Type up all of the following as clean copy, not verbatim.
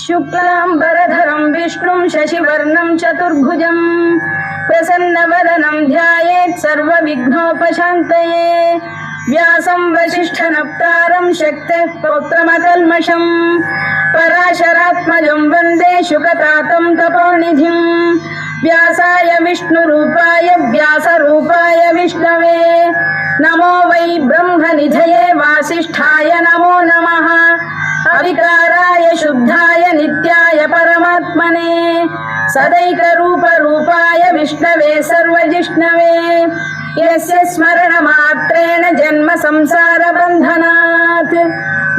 शुक्लांबरधरं विष्णुं शशिवर्णं चतुर्भुजं प्रसन्नवदनं ध्यायेत् सर्वविघ्नोपशान्तये। व्यासं वसिष्ठनप्तारं शक्तेः पौत्रमकल्मषं पराशरात्मजं वन्दे शुकतातं तपोनिधिं। व्यासाय विष्णुरूपाय व्यासरूपाय विष्णवे नमो वै ब्रह्मनिधये वासिष्ठाय नमो नमः। अविकाराय शुद्धाय नित्याय परमात्मने सदैकरूपरूपाय विष्णवे सर्वजिष्णवे यस्य स्मरणमात्रेण जन्म संसारबन्धनात्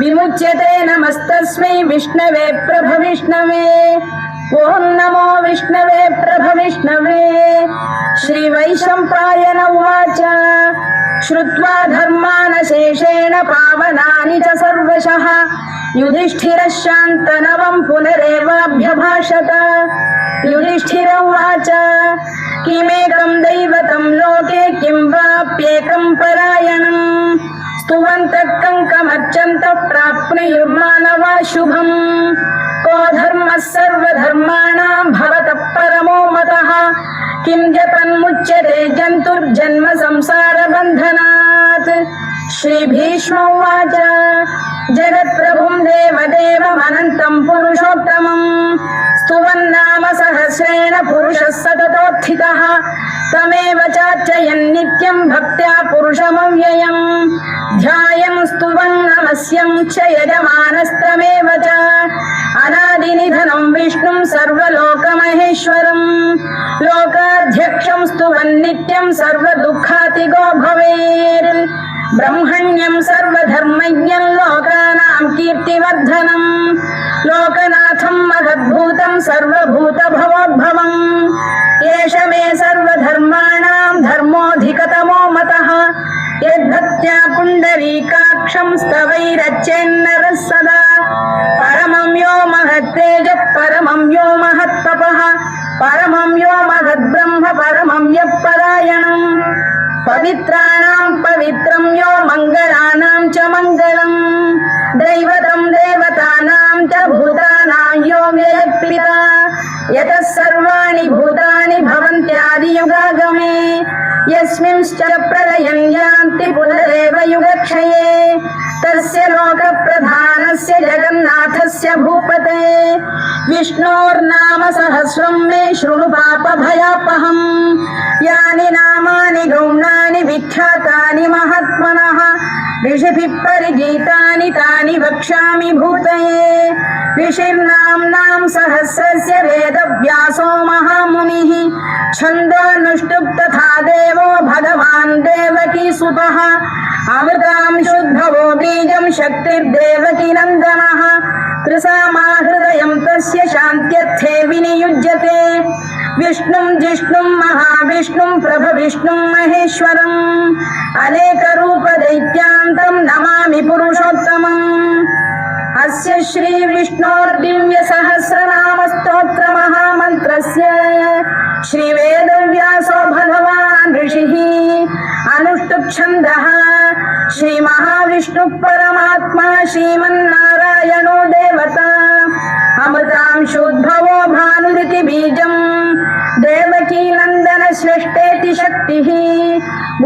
विमुच्यते। नमस्तस्मै विष्णवे प्रभविष्णवे। ओं नमो विष्णवे प्रभविष्णवे। श्रीवैशम्पायन उवाच श्रुत्वा धर्मानशेषेण पावनानि च सर्वशः युधिष्ठिरः शान्तनवं पुनरेवाभ्यभाषत। युधिष्ठिर उवाच किमेकं दैवतं लोके किं वाप्येकं परायणं स्तुवन्तः कङ्कमर्चन्तः प्राप्नुयुर्मानवा शुभम्। को धर्मः सर्वधर्माणां भवतः परमो मतः किं जपन्मुच्यते जन्तुर्जन्म संसारबन्धनात्। श्रीभीष्म उवाच जगत्प्रभुं देवदेवमनन्तं पुरुषोत्तमं स्तुवन्नाम सहस्रेण पुरुषः सततोत्थितः तमेव चार्चयन् नित्यं भक्त्या पुरुषमव्ययम् ध्यायन् स्तुवन् नमस्यं च यजमानस्तमेव च अनादिनिधनं विष्णुं सर्वलोकमहेश्वरं लोकाध्यक्षं स्तुवन् नित्यं सर्वदुःखातिगो भवेत्। ब्रह्मण्यं सर्वधर्मज्ञं लोकानां कीर्तिवर्धनं लोकनाथं महद्भूतं सर्वभूतभवोद्भवम् एष मे सर्वधर्माणां धर्मोऽधिकतमो मतः यद्भक्त्या पुण्डरीकाक्षं स्तवैरच्चेन्नरः सदा। परमं यो महत्तेजः परमं यो महत्तपः परमं यो महद्ब्रह्म परमं यः परायणम् पवित्राणां पवित्रं यो मङ्गलानां च मङ्गलम् दैवतं देवतानां च भूतानां यो व्ययक्पिता यतः सर्वाणि भूतानि भवन्त्यादियुगागमे यस्मिंश्च प्रलयं यान्ति पुनरेव युगक्षये तस्य लोकप्रधानस्य जगन्नाथस्य भूपते विष्णोर्नाम सहस्रं मे शृणु पापभयापहम्। यानि नामानि गौणानि विख्यातानि महात्मनः ऋषिभिः परिगीतानि तानि वक्ष्यामि भूतये। ऋषिर्नाम्नां सहस्रस्य वेदव्यासो महामुनिः छन्दोऽनुष्टुप् तथा देवो भगवान् देवकीसुतः अमृतां शुद्धवो बीजं शक्तिर्देवकी नन्दनः त्रिसामा हृदयं तस्य शान्त्यर्थे विनियुज्यते। विष्णुं जिष्णुं महाविष्णुं प्रभविष्णुं महेश्वरम् अनेकरूपदैत्यान्तं नमामि पुरुषोत्तमम्। अस्य श्री विष्णोर्दिव्य सहस्रनामस्तोत्रमहामन्त्रस्य श्रीवेदव्यासो भगवान् ऋषिः अनुष्टुप्-छन्दः श्रीमहाविष्णुः परमात्मा श्रीमन्नारायणो देवता अमृतांशोद्भवो भानुरिति बीजम् देवकी नन्दन श्रेष्ठेति शक्तिः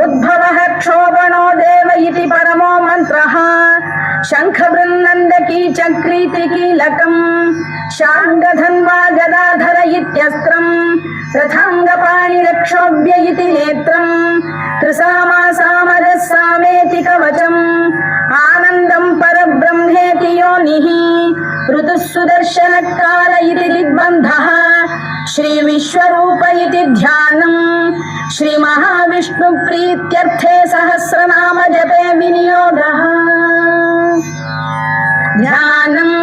उद्भवः क्षोभणो देव इति परमो मन्त्रः शङ्खबृन्नन्दकी चक्रीति कीलकम् शार्ङ्गधन्वा गदाधर इत्यस्त्रम् रथाङ्गपाणिरक्षोभ्य इति नेत्रम् त्रिसामा सामरः सामेति कवचम् आनन्दं परब्रह्मेति योनिः ऋतुः सुदर्शनकाल इति दिग्बन्धः श्रीविश्वरूप इति ध्यानम् श्रीमहाविष्णुप्रीत्यर्थे सहस्रनाम जपे विनियोगः। ध्यानम्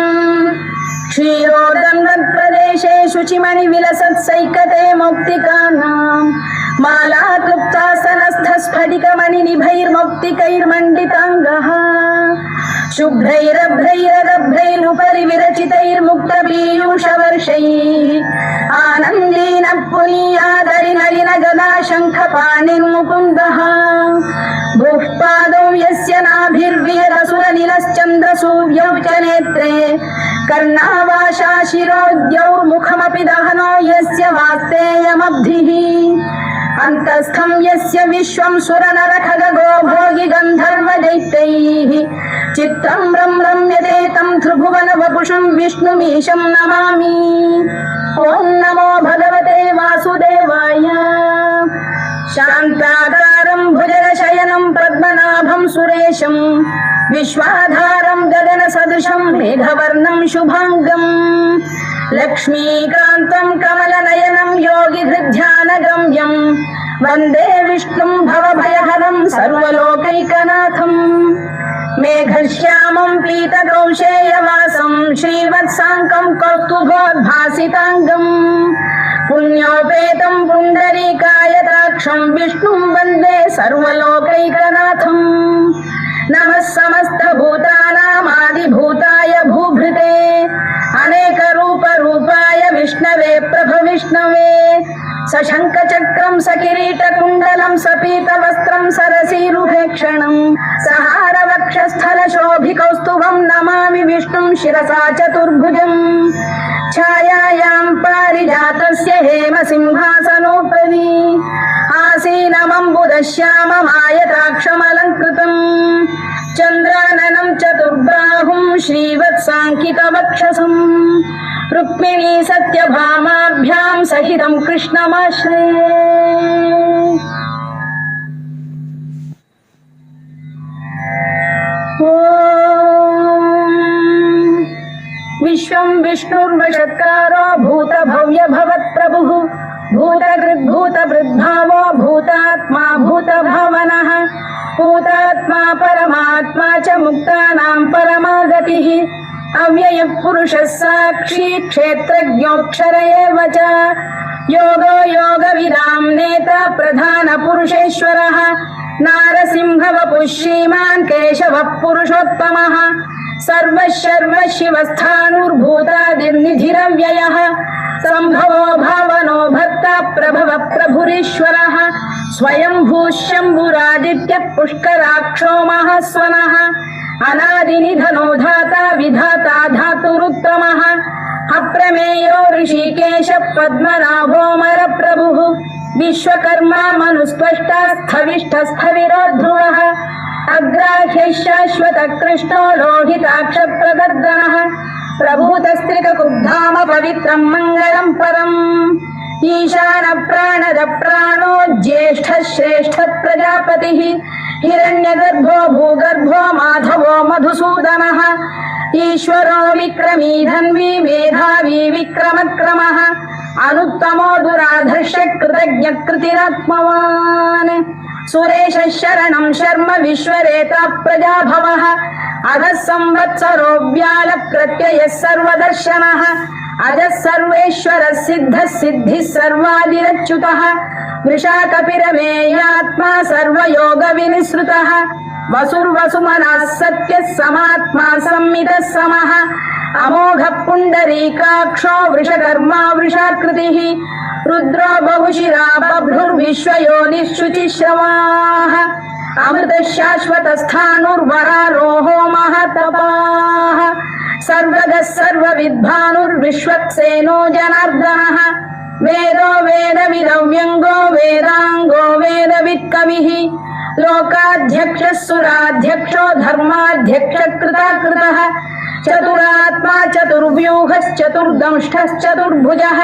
क्षीरोदन्वत्प्रदेशे शुचिमणिविलसत्सैकते मौक्तिकानां मालाक्लुप्तासनस्थस्फटिकमणिनिभैर्मौक्तिकैर्मण्डिताङ्गः शुभ्रैरभ्रैरदभ्रैरुपरि विरचितैर्मुक्तपीयूषवर्षैः आनन्देन पुनीयादरिनलिन गदा शङ्खपाणिर्मुकुन्दः भूः पादौ यस्य नाभिर्विहरसुरनिल नीलश्चन्द्रसूर्यौ च नेत्रे कर्णावाशा शिरोद्यौर्मुखमपि दहनो यस्य वास्तेयमब्धिः अन्तस्थं यस्य विश्वं सुरनरखगो भोगि गन्धर्वदैत्यैः चित्रं रम्यते तं त्रिभुवनवपुषं विष्णुमीशं नमामि। ॐ नमो भगवते वासुदेवाय। शान्ताकारं भुजगशयनं पद्मनाभं सुरेशं विश्वाधारं गगनसदृशं मेघवर्णं शुभाङ्गं लक्ष्मीकान्तं कमलनयनं योगिहृद्ध्यानगम्यं वन्दे विष्णुं भवभयहरं सर्वलोकैकनाथं मेघश्यामं पीतकौशेयवासं श्रीवत्साङ्कं कौस्तुभोद्भासिताङ्गं पुण्योपेतं पुण्डरीकायताक्षं विष्णुं वन्दे सर्वलोकैकनाथं नमः समस्तभूतानामादिभूताय भूभृते अनेकरूपरूपाय विष्णवे प्रभविष्णवे सशङ्खचक्रं सकिरीटकुण्डलं सपीतवस्त्रं सरसीरुभेक्षणं सहारवक्षस्थलशोभिकौस्तुभं नमामि विष्णुं शिरसा चतुर्भुजं छायायां पारिजातस्य हेमसिंहासनोपरि आसीनमम्बुदश्याममायताक्षमलङ्कृतं चन्द्राननं चतुर्बाहुं श्रीवत्साङ्कितवक्षसं रुक्मिणी सत्यभामाभ्यां सहितं कृष्णमाश्रये। विश्वं विष्णुर्वषत्कारो भूतभव्यभवत्प्रभुः भूतकृद्भूतभृद्भावो भूतात्मा भूतभावनः भूतात्मा परमात्मा च मुक्तानां परमागतिः अव्ययः पुरुषः साक्षी क्षेत्रज्ञोऽक्षर एव च योगो योगविदां नेता प्रधानपुरुषेश्वरः नारसिंहवपुः श्रीमान् केशवः पुरुषोत्तमः सर्वशर्वशिवस्थाणुर्भूतादिर्निधिरव्ययः सम्भवो भावनो भक्ता प्रभवः प्रभुरीश्वरः स्वयंभूः शम्भुरादित्यः पुष्कराक्षो महास्वनः अनादिनिधनो धाता विधाता धातुरुत्तमः अप्रमेयो ऋषिकेश पद्मनाभोऽमरप्रभुः विश्वकर्मा मनुस्त्वष्टा स्थविष्ठस्थविरो ध्रुवः अग्राह्यः शाश्वतकृष्णो लोहिताक्षप्रदर्दनः प्रभूतस्त्रिककुब्धाम पवित्रं मङ्गलं परम् ईशानप्राणदप्राणो ज्येष्ठः श्रेष्ठः प्रजापतिः हिरण्यगर्भो भूगर्भो माधवो मधुसूदनः ईश्वरो विक्रमी धन्वी मेधावी विक्रमक्रमः अनुत्तमो दुराधर्ष कृतज्ञकृतिरात्मवान् सुरेशः शरणं शर्म विश्वरेता प्रजाभवः अधः संवत्सरो व्यालप्रत्ययः सर्वदर्शनः अजः सर्वेश्वरः सिद्धः सिद्धिः सर्वादिरच्युतः वृषाकपिरमेयात्मा सर्वयोगविनिसृतः वसुर्वसुमनः सत्यः समात्मा संमितः समः अमोघः पुण्डरीकाक्षो वृषकर्मा वृषाकृतिः रुद्रो बहुशिरा बभ्रुर्विश्वयोनिःशुचिश्रवाः अमृतः शाश्वतस्थाणुर्वरारोहो महतपाः सर्वगः सर्वविद्भानुर्विश्वक्सेनो जनार्दनः वेदो वेदविदव्यङ्गो वेदाङ्गो वेदवित्कविः लोकाध्यक्षः सुराध्यक्षो धर्माध्यक्षकृताकृतः चतुरात्मा चतुर्व्यूहश्चतुर्दंष्टश्चतुर्भुजः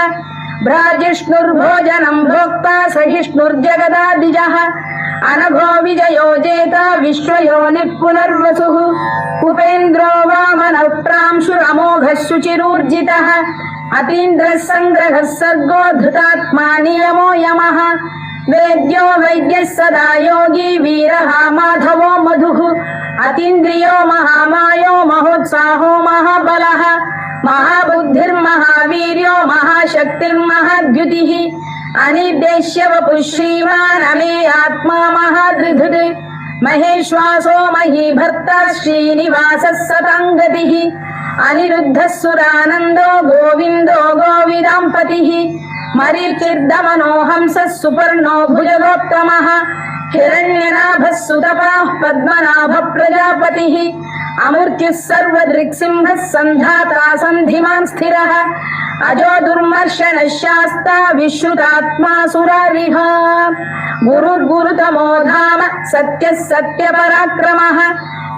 भ्राजिष्णुर्भोजनं भोक्ता सहिष्णुर्जगदादिजः अनघो विजयो जेता विश्वयोनिः पुनर्वसुः उपेन्द्रो वामनः प्रांशुरमोघः शुचिरूर्जितः अतीन्द्रः सङ्ग्रहः सर्गो धृतात्मा नियमो यमः वेद्यो वैद्यः सदा योगी वीरः माधवो मधुः अतीन्द्रियो महामायो महोत्साहो महाबलः महाबुद्धिर्महावीर्यो महाशक्तिर्महाद्युतिः अनिर्देश्य वपुः श्रीमान् अमेयात्मा महाधृधृ महेश्वासो महीभर्ता श्रीनिवासः सताङ्गतिः अनिरुद्धः सुरानन्दो गोविन्दो गोविदाम्पतिः मरीचिर्दमनो हंसः सुपर्णो भुजगोत्तमः हिरण्यनाभः सुतपाः पद्मनाभः प्रजापतिः अमूर्त्युः सर्वदृक्सिंहः सन्धाता सन्धिमान् स्थिरः अजो दुर्मर्शनः शास्ता विश्रुतात्मा सुरारिः गुरुर्गुरुतमो धाम सत्यः सत्यपराक्रमः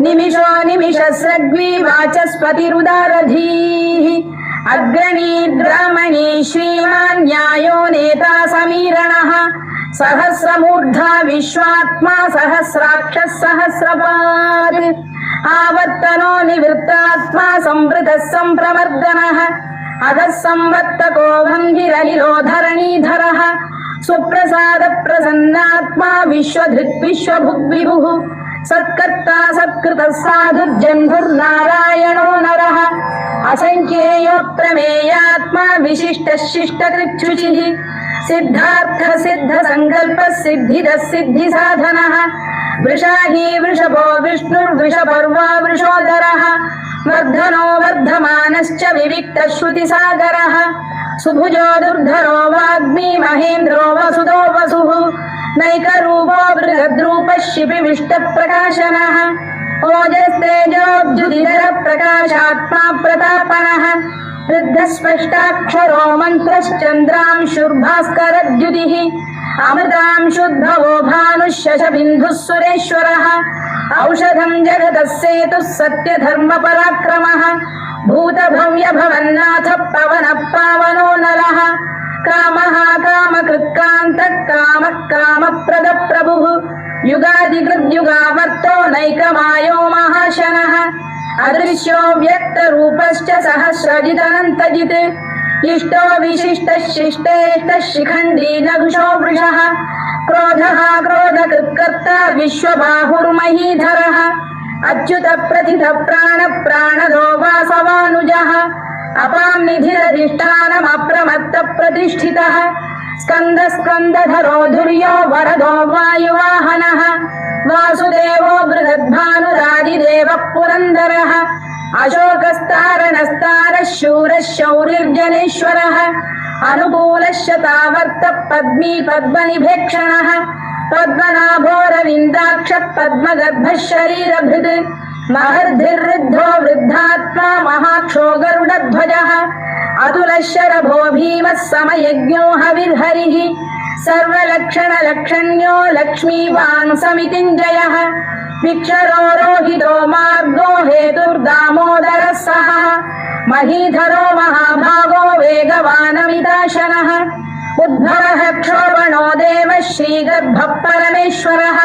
निमिषो निमिषस्रग्वी वाचस्पतिरुदारधीः अग्रणीर्ब्राह्मणी श्रीमान् न्यायो नेता समीरणः सहस्रमूर्धा विश्वात्मा सहस्राक्षः सहस्रपात् आवर्तनो निवृत्तात्मा संवृतः सम्प्रवर्धनः अधः संवर्तको भङ्गिरनिलो धरणीधरः सुप्रसाद प्रसन्नात्मा विश्वधृक् विश्वभुग्विभुः सत्कर्ता सत्कृतः साधुर्जन्धुर्नारायणो नरः असंख्येयो प्रमेयात्मा विशिष्टः शिष्टकृच्छुचिः सिद्धार्थ सिद्ध संकल्प सिद्धिदः सिद्धिसाधनः वृषाही वृषभो विष्णुर्वृषपर्वा वृषोदरः वर्धनो वर्धमानश्च विविक्तः श्रुतिसागरः सुभुजो दुर्धरो वाग्मी महेन्द्रो वसुदो वसुः नैकरूपो बृहद्रूपः शिपिविष्टप्रकाशनः ओजस्तेजोऽब्जुदिधर प्रकाशात्मा प्रतापनः वृद्धस्पष्टाक्षरो मन्त्रश्चन्द्रांशुर्भास्करद्युतिः अमृतांशुद्भवो भानुः शशबिन्दुः सुरेश्वरः औषधं जगतः सेतुः सत्यधर्मपराक्रमः भूतभव्यभवन्नाथ पवनः पावनो नरः कामः कामकृत्कान्तः कामः कामप्रदप्रभुः युगादिकृद्युगावर्तो नैकमायो महाशनः अदृश्यो व्यक्तरूपश्च सहस्रजिदनन्तजित् इष्टो विशिष्टः शिष्टेष्टः शिखण्डी नघुषो वृषः क्रोधः क्रोधकृत्कर्ता विश्वबाहुर्महीधरः अच्युत प्रथित प्राण प्राणदो वासवानुजः अपां निधिरधिष्ठानमप्रमत्त प्रतिष्ठितः स्कन्द स्कन्दधरो धुर्यो वरदो वायुवाहनः वासुदेवो बृहद्भानुरादिदेवः पुरन्दरः अशोकस्तारणस्तारः शूरः शौरिर्जनेश्वरः अनुकूलः शतावर्तः पद्मी पद्मनिभेक्षणः पद्मनाभोरविन्दाक्षः पद्मगर्भः शरीरभृत् महर्धिर्वृद्धो वृद्धात्मा महाक्षो गरुडध्वजः अतुलः शरभो भीमः समयज्ञो हविर्हरिः सर्वलक्षणलक्षण्यो लक्ष्मीवान् समितिञ्जयः विक्षरो रोहितो मार्गो हेतुर्दामोदरः सः महीधरो महाभागो वेगवानमिताशनः उद्भवः क्षोभणो देवः श्रीगर्भः परमेश्वरः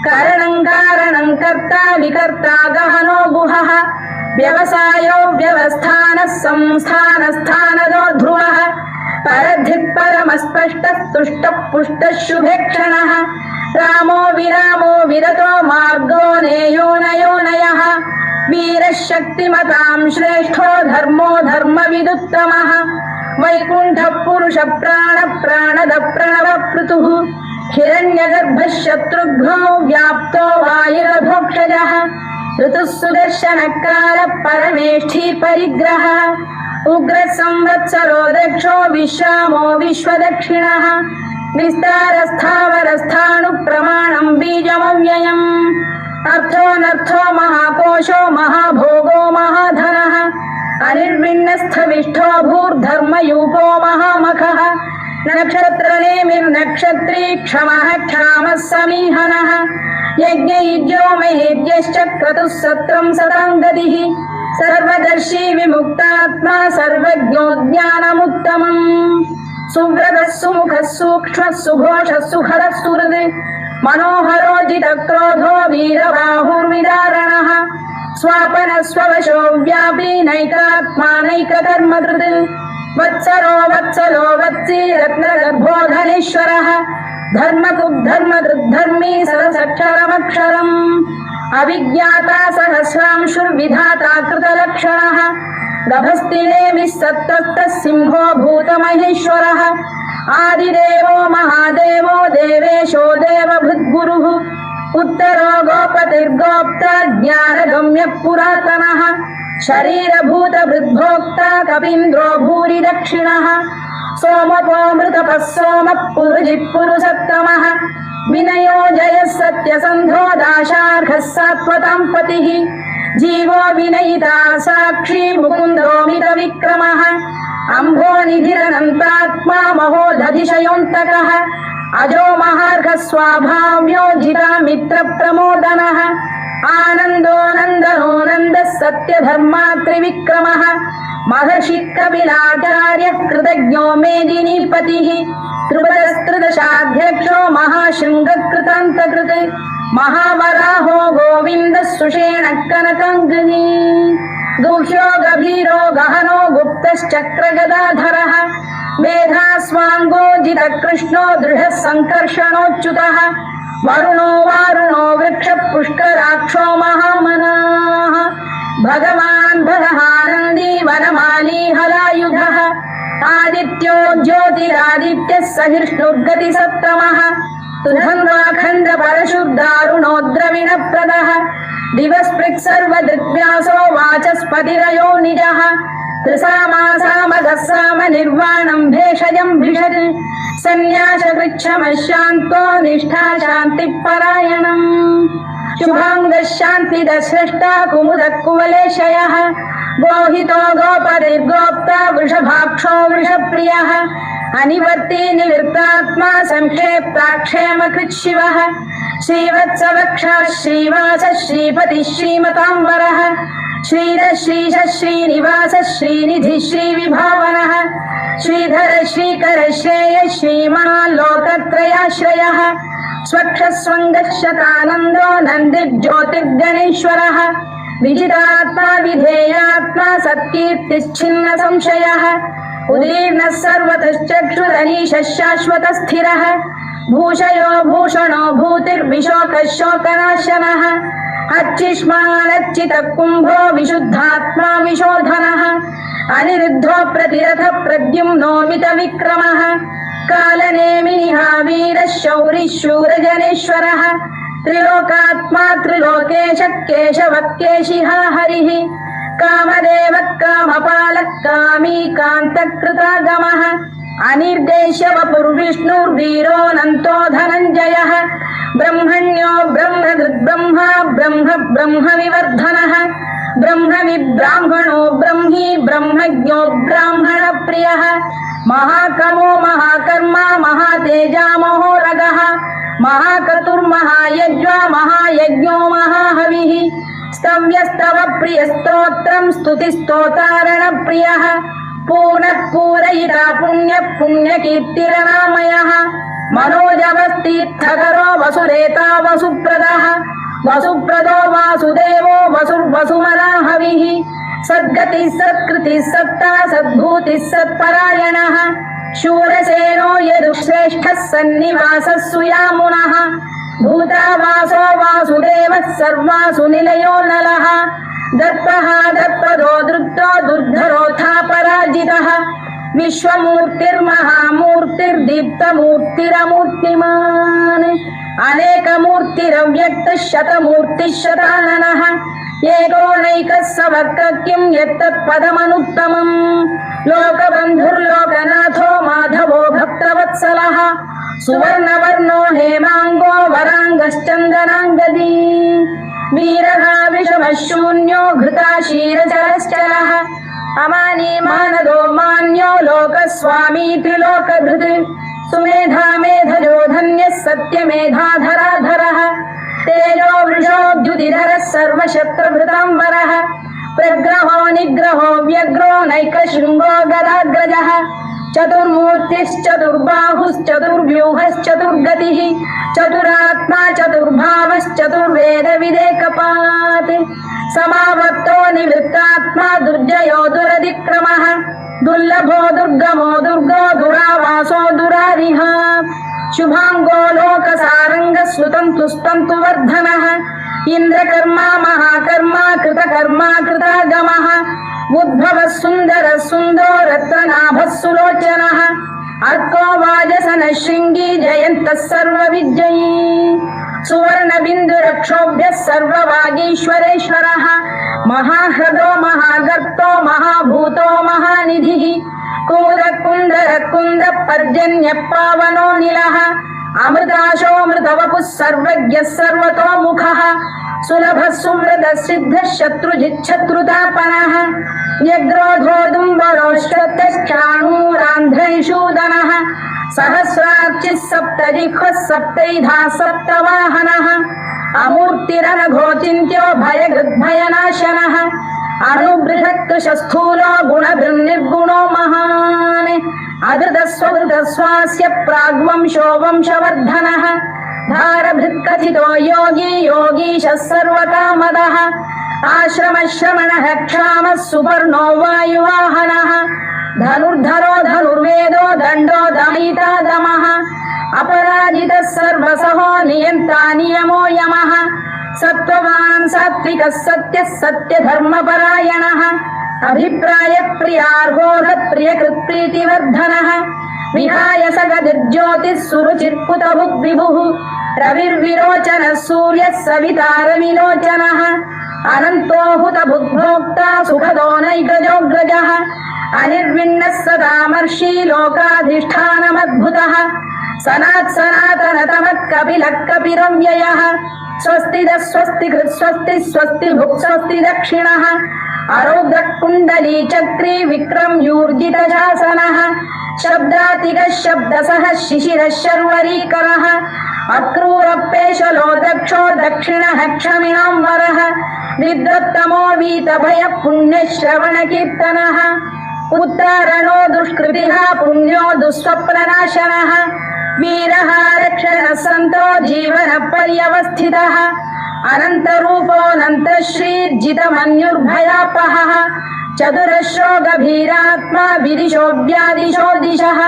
करणं कारणं कर्ता विकर्ता गहनो गुहः व्यवसायो व्यवस्थानः संस्थानस्थानदो ध्रुवः परधिक् परमस्पष्टः तुष्टः पुष्टः शुभेक्षणः रामो विरामो विरतो मार्गो नेयो नयोनयः वीरः शक्तिमतां श्रेष्ठो धर्मो धर्मविदुत्तमः वैकुण्ठः पुरुष प्राण प्राणद प्रणव पृतुः हिरण्यगर्भः शत्रुघ्नो व्याप्तो वायुरभोक्षजः ऋतुः सुदर्शनकालः परमेष्ठी परिग्रहः उग्रः संवत्सरो दक्षो विश्रामो विश्वदक्षिणः विस्तारस्थावरस्थाणुप्रमाणं बीजमव्ययम् अर्थोऽनर्थो महाकोशो महाभोगो महाधनः अनिर्विण्णस्थविष्ठो भूर्धर्मयूपो महामखः नक्षत्रनेमिर्नक्षत्री क्षमः क्षामः समीहनः यज्ञयुज्यो महेज्यश्च क्रतुः सत्रं सतां गतिः सर्वदर्शी विमुक्तात्मा सर्वज्ञो ज्ञानमुत्तमम् सुव्रतः सुमुखः सूक्ष्मः सुघोषः सुखरः सुहृद् मनोहरोजितक्रोधो वीरबाहुर्विदारणः स्वापनः स्ववशो व्यापी नैकात्मा नैकधर्मकृत् वत्सरो वत्सलो वत्सी रत्नगर्भोधनेश्वरः धर्मकुद्धर्मकृद्धर्मी सरसक्षरमक्षरम् अविज्ञाता सहस्रांशुर्विधाता कृतलक्षणः गभस्तिनेमिः सत्तस्तः सिंहो भूतमहेश्वरः आदिदेवो महादेवो देवेशो देवभृद्गुरुः उत्तरो गोपतिर्गोप्ता ज्ञानगम्यः पुरातनः शरीरभूतभृद्भोक्ता कपीन्द्रो भूरि दक्षिणः सोमपोऽमृतपः सोमः पुरुजिः पुरुषत्तमः विनयो जयः सत्यसन्धो दाशार्हः सात्वतां पतिः जीवो विनयिता साक्षी मुकुन्दोमित विक्रमः अम्भो निधिरनन्तात्मा महोदधिशयोऽन्तकः अजो महार्घ स्वाभाव्यो जिता मित्र प्रमोदनः आनन्दो नन्दनो नन्दः सत्यधर्मा त्रिविक्रमः महर्षि कपिलाचार्य कृतज्ञो मेदिनीपतिः त्रिपदस्त्रिदशाध्यक्षो महाशृङ्गकृतान्तकृत् महावराहो गोविन्दः सुषेण कनकाङ्गनी गुह्यो गभीरो गहनो गुप्तश्चक्रगदाधरः मेधास्वाङ्गो जितकृष्णो दृढः सङ्कर्षणोच्युतः वरुणो वारुणो वृक्षपुष्कराक्षो महामनाः भगवान् भगहानन्दी वनमाली हलायुधः आदित्यो ज्योतिरादित्यः सहिष्णुर्गतिसत्तमः सुधन्वाखण्ड परशुद्धारुणो द्रविणप्रदः दिवस्पृक् सर्वदृग्व्यासो वाचस्पतिरयो निजः त्रिसामासामगः साम निर्वाणं भेषजं भिषत् सन्न्यासकृच्छमशान्तो निष्ठा शान्तिपरायणम् शुभाङ्गः शान्तिदश्रेष्ठा कुमुदः कुवलेशयः गोहितो गोपतिर्गोप्ता वृषभाक्षो वृषप्रियः अनिवर्ती निवृत्तात्मा संक्षेप्ताक्षेमकृच्छिवः श्रीवत्सवक्षः श्रीवासः श्रीपतिः श्रीमताम्बरः श्रीधः श्रीशः श्रीनिवासः श्रीनिधिः श्रीविभावनः श्रीधर श्रीकर श्रेयः श्रीमान् लोकत्रयाश्रयः स्वक्षस्वङ्गशतानन्दो नन्दिर्ज्योतिर्गणेश्वरः विजितात्मा विधेयात्मा सत्कीर्तिश्छिन्न संशयः उदीर्णः सर्वतश्चक्षुरनीशः शाश्वतस्थिरः भूषयो भूषणो भूतिर्विशोकः शोकनाशनः अच्छिष्मानच्चितः कुम्भो विशुद्धात्मा विशोधनः अनिरुद्धो प्रतिरथ प्रद्युम्नोमित विक्रमः कालनेमिनिहा वीरः शौरिः शूरजनेश्वरः त्रिलोकात्मा त्रिलोकेशः केशवः केशिहा हरिः कामदेवः कामपालः कामी कान्तकृतागमः अनिर्देश्य वपुर्विष्णुर्वीरोऽनन्तो धनञ्जयः ब्रह्मण्यो ब्रह्मकृद्ब्रह्मा ब्रह्म ब्रह्मविवर्धनः ब्रह्मविब्राह्मणो ब्रह्मी ब्रह्मज्ञो ब्राह्मणप्रियः महाकमो महाकर्मा महातेजा महोरगः महाक्रतुर्महायज्वा महायज्ञो महाहविः स्तव्यस्तव प्रियस्तोत्रं स्तुतिस्तोतारणप्रियः पूर्णः पूरयिता पुण्यः पुण्यकीर्तिरनामयः मनोजवस्तीर्थकरो वसुरेता वसुप्रदः वसुप्रदो वासुदेवो वसुर्वसुमनाहविः सद्गतिः सत्कृतिः सत्ता सद्भूतिः सत्परायणः शूरसेनो यदुश्रेष्ठः सन्निवासः सुयामुनः भूतावासो वासुदेवः सर्वासु निलयो नलः दर्पः दर्पदो दृप्तो दुर्धरोऽथा पराजितः विश्वमूर्तिर्महामूर्तिर्दीप्तमूर्तिरमूर्तिमान् अनेकमूर्तिरव्यक्तः शतमूर्तिः शताननः एकोनैकः सवक्र किं यत्तत्पदमनुत्तमम् लोकबन्धुर्लोकनाथो माधवो भक्तवत्सलः सुवर्णवर्णो हेमाङ्गो वराङ्गश्चन्दनाङ्गदी वीरः विषमः शून्यो घृताशीरचरश्चरः अमानी मानदो मान्यो लोकस्वामी त्रिलोकधृत् सुमेधा मेधजो धन्यः सत्यमेधाधराधरः तेजो वृषोद्युतिधरः सर्वशत्रुभृताम्बरः प्रग्रहो निग्रहो व्यग्रो नैकशृङ्गो गदाग्रजः चतुर्मूर्तिश्चतुर्बाहुश्चतुर्व्यूहश्चतुर्गतिः चतुरात्मा चतुर्भावश्चतुर्वेदविदेकपात् समावर्तो निवृत्तात्मा दुर्जयो दुरधिक्रमः दुर्लभो दुर्गमो दुर्गो दुरावासो दुरारिः शुभाङ्गो लोकसारङ्गः सुतन्तु स्तन्तु वर्धनः इन्द्रकर्मा महाकर्मा कृतकर्मा कृतागमः उद्भवः सुन्दरः सुन्दो रत्ननाभः सुलोचनः अर्को वाजसनः शृङ्गी जयन्तः सर्वविजयी सुवर्णबिन्दुरक्षोभ्यः सर्ववागीश्वरेश्वरः महाह्रदो महागर्तो महाभूतो महानिधिः कुमुदकुन्दरकुन्दपर्जन्यः पावनो निलः अमृताशोऽमृतवपुः सर्वज्ञः सर्वतोमुखः सुलभः सुमृतः सिद्धः शत्रुजिच्छत्रुतापनः न्यग्रोधोदुम्बरोश्चतश्चाणूरान्ध्रैषूदनः सहस्रार्चिः सप्तजिह्वः सप्तैधा सप्तवाहनः अमूर्तिरनघोचिन्त्यो भयगृद्भयनाशनः अणुबृहत्कृशस्थूलो गुणभिर्निर्गुणो महान् अधृतस्वधृतस्वास्य प्राग्वंशो वंशवर्धनः धारभृत्कथितो योगी योगीशः सर्वकामदः आश्रमश्रमणः क्षामः सुपर्णो वायुवाहनः धनुर्धरो धनुर्वेदो दण्डो दमयिता दमः अपराजितः सर्वसहो नियन्ता नियमो यमः सत्त्ववान् सात्विकः सत्यः सत्यधर्मपरायणः अभिप्रायप्रियार्होरप्रियकृत्प्रीतिवर्धनः विहाय सगतिर्ज्योतिः सुरुचिर्कुतभुग्विभुः रविर्विरोचनः सूर्यः सवितारविलोचनः अनन्तो हुतभुग्भोक्ता सुखदो नैकजोऽग्रजः अनिर्विण्णः सदामर्षि लोकाधिष्ठानमद्भुतः सनातनतमः कपिलः कपिरव्ययः स्वस्तिदः स्वस्तिकृत् स्वस्ति स्वस्तिभुक् स्वस्ति दक्षिणः अरौद्रः कुण्डली चक्री विक्रम्यूर्जितशासनः शब्दातिगः शब्दसः शिशिरः शर्वरीकरः अक्रूरपेशलो दक्षो दक्षिणः क्षमिणाम्बरः विद्वत्तमो वीतभयः पुण्यश्रवणकीर्तनः उत्तारणो दुष्कृतिः पुण्यो दुःस्वप्ननाशनः वीरः रक्षणः सन्तो जीवनपर्यवस्थितः अनन्तरूपोऽनन्तश्रीर्जितमन्युर्भयापहः चतुरश्रो गभीरात्मा विदिशो व्यादिशो दिशः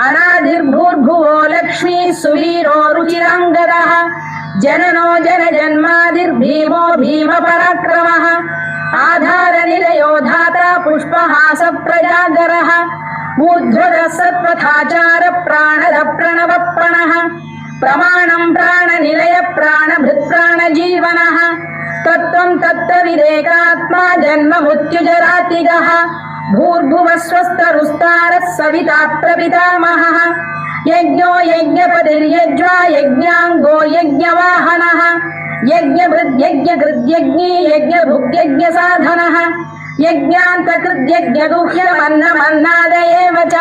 अनादिर्भूर्भुवो लक्ष्मी सुवीरो रुचिराङ्गदः जननो जनजन्मादिर्भीमो भीमपराक्रमः आधारनिलयो धाता पुष्पहास प्रजागरः ऊर्ध्वः सत्पथाचार प्राणद प्रणवप्रणः प्रमाणं प्राणनिलय प्राणभृत् प्राणजीवनः तत्त्वं तत्त्वविदेकात्मा जन्ममृत्युजरातिगः भूर्भुवः स्वस्तरुस्तारः सविता प्रपितामहः यज्ञो यज्ञपतिर्यज्वा यज्ञाङ्गो यज्ञवाहनः यज्ञभृद्यज्ञकृद्यज्ञी यज्ञभुग्यज्ञसाधनः यज्ञान्तकृद्यज्ञगुह्यमन्नमन्नाद एव च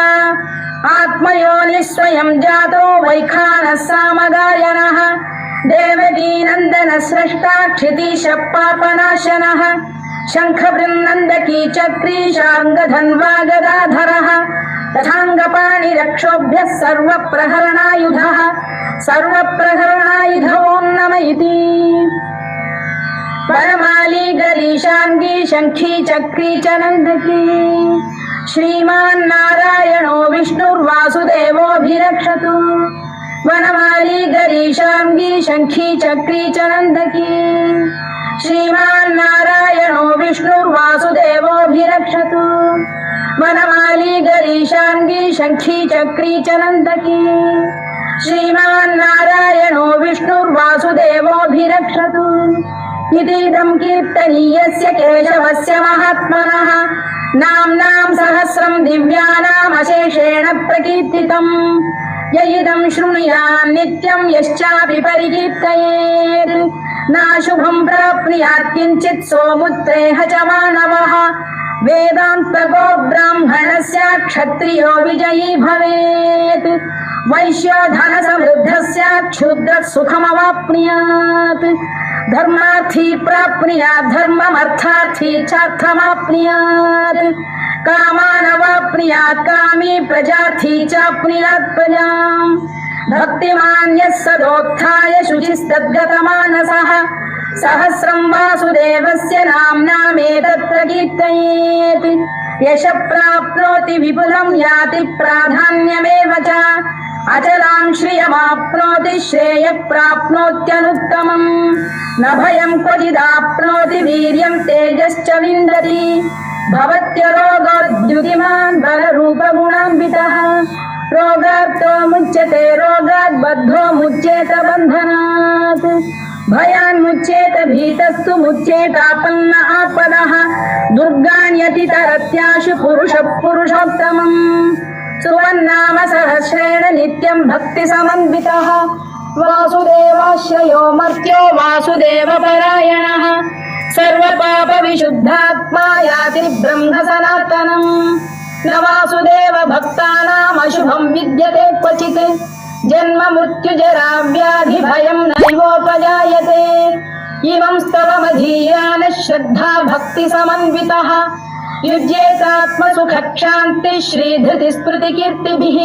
आत्मयोनिः स्वयं जातो वैखानः सामगायनः देवकीनन्दनः स्रष्टा क्षितीशः पापनाशनः शङ्खबृन्नन्दकी चक्री शार्ङ्गधन्वा तथाङ्गपाणिरक्षोभ्यः सर्वप्रहरणायुधः सर्वप्रहरणायुधो नम इति वनमाली गरीशाङ्गी शङ्खी चक्री च नन्दकी श्रीमान्नारायणो विष्णुर्वासुदेवोऽभिरक्षतु वनमाली गरीशाङ्गी शङ्खी चक्री च नन्दकी श्रीमान्नारायणो विष्णुर्वासुदेवोऽभिरक्षतु वनमाली गरीशाङ्गी शङ्खी चक्री च नन्दकी श्रीमान्नारायणो विष्णुर्वासुदेवोऽभिरक्षतु इतीदं कीर्तनीयस्य केशवस्य महात्मनः नाम्नां सहस्रं दिव्यानामशेषेण प्रकीर्तितम् य इदं शृणुयात् नित्यं यश्चापि परिकीर्तयेत् नाशुभं प्राप्नुयात् किञ्चित् सोमुत्रेह च मानवः वेदान्तको ब्राह्मणस्य क्षत्रियो विजयी भवेत् वैश्यो धनसमृद्धस्य क्षुद्रः सुखमवाप्नुयात् धर्मार्थी प्राप्नुयात् धर्ममर्थार्थी चार्थमाप्नुयात् कामानवाप्नुयात् कामी प्रजार्थी चाप्नुयात् प्रजाम् भक्तिमान् यः सदोत्थाय शुचिस्तद्गतमानसः सहस्रं वासुदेवस्य नाम्नामेतत् प्रकीर्तयेत् यशः प्राप्नोति विपुलं याति प्राधान्यमेव च अचलां श्रियमाप्नोति श्रेयः प्राप्नोत्यनुत्तमम् न भयं क्वचिदाप्नोति वीर्यं तेजश्च विन्दति भवत्यरोगोद्युतिमान् बलरूपगुणान्वितः रोगात्तो मुच्यते रोगात् बद्धो मुच्येत बन्धनात् भयान्मुच्येत भीतस्तु मुच्येतापन्न आपदः दुर्गाण्यतितरत्याशु पुरुषः पुरुषोत्तमम् सुवन्नाम सहस्रेण नित्यं भक्ति समन्वितः वासुदेवाश्रयो मर्त्यो वासुदेवपरायणः सर्वपाप विशुद्धात्मा याति ब्रह्म सनातनम् न वासुदेव भक्तानाम् अशुभं विद्यते क्वचित् जन्म मृत्यु जरा व्याधि भयं नैवोपजायते इमं स्तवमधीयान श्रद्धा भक्ति समन्वितः युज्येतात्मसुखक्षान्ति श्रीधृति स्मृति कीर्तिभिः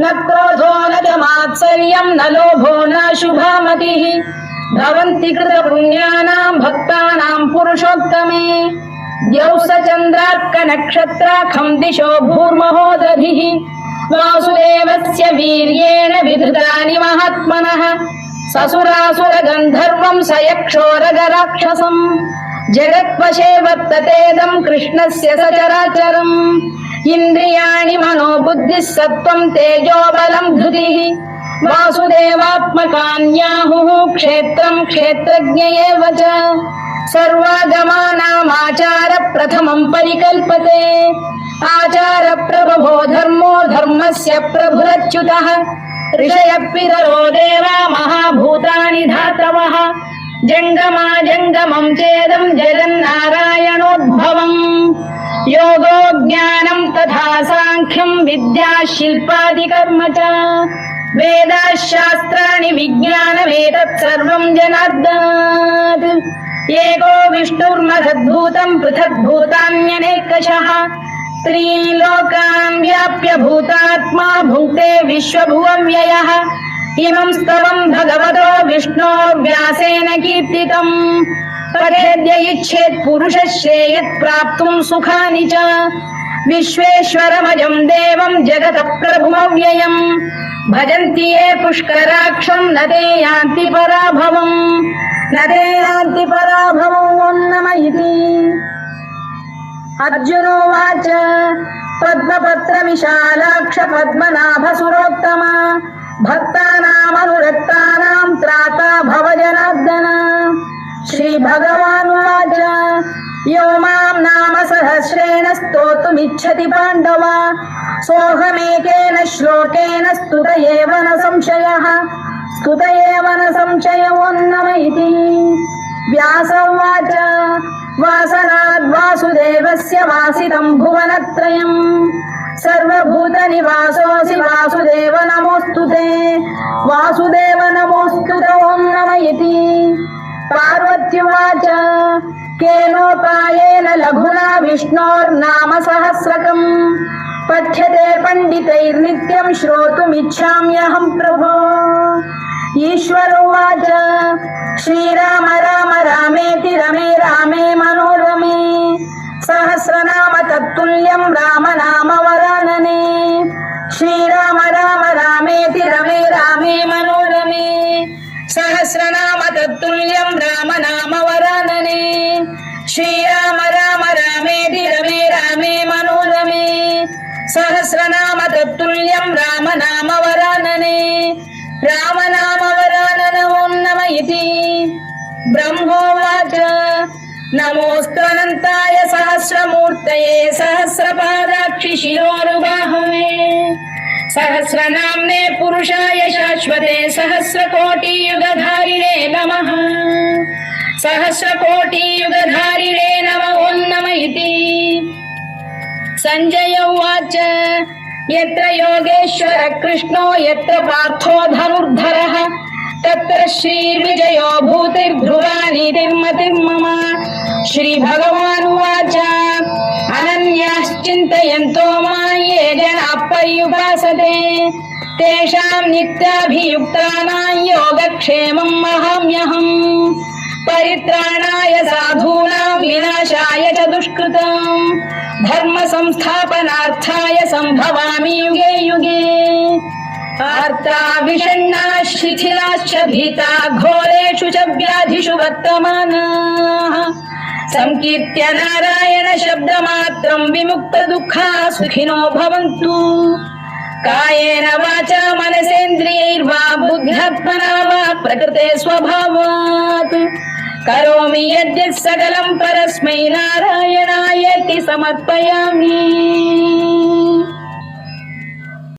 न क्रोधो न च मात्सर्यं न लोभो न शुभा मतिः भवन्ति कृतपुण्यानां भक्तानां पुरुषोत्तमे द्यौः चन्द्रार्कनक्षत्राखं दिशो भूर्महोदधिः वासुदेवस्य वीर्येण विधृतानि महात्मनः ससुरासुरगन्धर्वं स यक्षोरगराक्षसम् जगत्वशे वर्ततेदं कृष्णस्य सचराचरम् इन्द्रियाणि मनोबुद्धिः सत्त्वं तेजो बलं धृतिः वासुदेवात्मकान्याहुः क्षेत्रं क्षेत्रज्ञ एव च सर्वागमानामाचार प्रथमं परिकल्पते आचार प्रभवो धर्मो धर्मस्य प्रभुरच्युतः ऋषयः पितरो देवा महाभूतानि धातवः जङ्गमा जङ्गमं चेदं जगन्नारायणोद्भवम् योगो ज्ञानं तथा साङ्ख्यं विद्या शिल्पादिकर्म च वेदाः शास्त्राणि विज्ञानमेतत् सर्वं जनार्दनात् एको विष्णुर्महद्भूतं पृथग्भूतान्यनेकशः त्रीन् लोकान् व्याप्य भूतात्मा भुङ्क्ते विश्वभुवव्ययः इमं स्तवं भगवतो विष्णोर्व्यासेन कीर्तितम् पठेद्य इच्छेत् पुरुषः श्रेयत् प्राप्तुं सुखानि च विश्वेश्वरमजं देवं जगतः प्रभुमव्ययम् भजन्ति ये पुष्कराक्षं न ते यान्ति पराभवम् न ते यान्ति पराभवम् नम इति अर्जुनोवाच पद्मपत्रविशालाक्ष पद्मनाभसुरोत्तमा भक्तानामनुरक्तानां त्राता भवजनार्दन श्रीभगवानुवाच यो मां नाम सहस्रेण स्तोतुमिच्छति पाण्डव सोऽहमेकेन श्लोकेन स्तुत एव न संशयः स्तुत एव न संशयोन्नम इति व्यास उवाच वासनाद् वासुदेवस्य वासितं भुवनत्रयम् सर्वभूतनिवासोऽसि वासुदेव नमोऽस्तुते वासुदेव नमोऽस्तुते ॐ नम इति पार्वत्युवाच केनोपायेन लघुना विष्णोर्नाम सहस्रकम् पठ्यते पण्डितैर्नित्यं श्रोतुमिच्छाम्यहं प्रभो ईश्वर उवाच श्रीराम राम रामेति रमे रामे मनोरमे सहस्रनाम तत्तुल्यं राम नाम वरानने श्रीराम राम रामेति रमे रामे मनोरमे सहस्रनाम तत्तुल्यं राम नाम वरानने श्रीराम राम रामेति रमे रामे मनोरमे सहस्रनाम तत्तुल्यं राम नाम वरानने राम नाम वराननमो नम इति ब्रह्मोवाच नमोऽस्त्वनन्ताय सहस्रमूर्तये सहस्रपादाक्षि शिरोरुबाहवे सहस्रनाम्ने पुरुषाय शाश्वते सहस्रकोटियुगधारिणे नमः सहस्रकोटियुगधारिणे नमो नम इति संजय उवाच यत्र योगेश्वर कृष्णो यत्र पार्थो धनुर्धरः तत्र श्रीर्विजयो भूतिर्ध्रुवा नीतिर्मतिर्मम श्रीभगवानुवाच अनन्याश्चिन्तयन्तो मां ये जनाः पर्युपासते तेषां नित्याभियुक्तानां योगक्षेमं वहाम्यहम् परित्राणाय साधूनां विनाशाय च दुष्कृतां धर्म संस्थापनार्थाय संभवामि युगे युगे आर्ता विषण्णाः शिथिलाश्च भीता घोरेषु च व्याधिषु वर्तमानाः संकीर्त्य नारायण शब्दमात्रं विमुक्तदुःखाः सुखिनो भवन्तु कायेन वाचा मनसेन्द्रियैर्वा बुद्ध्यात्मना वा प्रकृते स्वभावात् करोमि यद्यत् सकलं परस्मै नारायणायेति समर्पयामि।